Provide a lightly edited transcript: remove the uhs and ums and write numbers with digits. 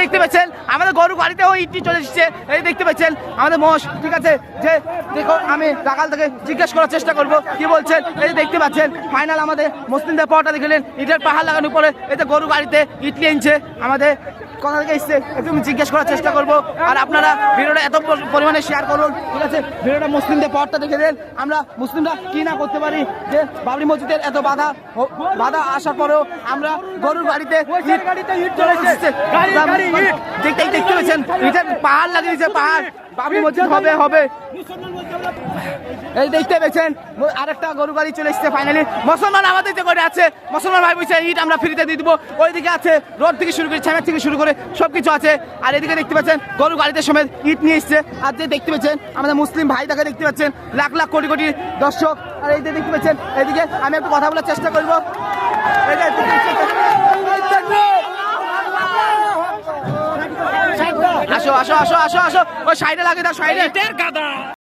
দেখতে পাচ্ছেন আমাদের গরু গাড়িতেও ইটটি চলে এসেছে। এই দেখতে পাচ্ছেন আমাদের মোষ, ঠিক আছে, যে দেখো আমি রাখাল থেকে জিজ্ঞেস করার চেষ্টা করব কি বলছেন। এই দেখতে পাচ্ছেন ফাইনাল আমাদের মুসলিমদের পরটা দেখলেন ইটের পাহাড় লাগানোর পরে এতে গরু গাড়িতে ইট নিয়ে এনছে। আমাদের কোথা থেকে এসছে একটু জিজ্ঞেস করার চেষ্টা করব। আর আপনারা ভিডিওটা এত পরিমাণে শেয়ার করুন, ঠিক আছে। ভিডিওটা মুসলিমদের পরটা দেখে দেন, আমরা মুসলিমরা কি না করতে পারি, যে বাবরি মসজিদের এত বাধা আসার পরেও আমরা গরুর গাড়িতে ইট চলে এসেছে। দেখতে পেয়েছেন ইটের পাহাড় লাগিয়ে দিয়েছে, পাহাড় বাবরি মসজিদ হবে। এই দেখতে পেয়েছেন আরেকটা গরু গাড়ি চলে এসেছে ফাইনালি। মুসলমান আমাদের যে করে আছে, মুসলমান ভাই বলছে ইট আমরা ফ্রিতে দিয়ে দেবো। ওইদিকে আছে রোড থেকে শুরু করে ছানা থেকে শুরু করে সবকিছু আছে। আর এদিকে দেখতে পাচ্ছেন গরু গাড়িতে সমেত ইট নিয়ে এসছে। আর যে দেখতে পাচ্ছেন আমাদের মুসলিম ভাই তাকে দেখতে পাচ্ছেন, লাখ লাখ কোটি কোটি দর্শক। আর এই যে দেখতে পাচ্ছেন এদিকে আমি একটু কথা বলার চেষ্টা করবো। আসো আসো আসো আসো আসো, ওই সাইডে লাগে দাও, সাইডে।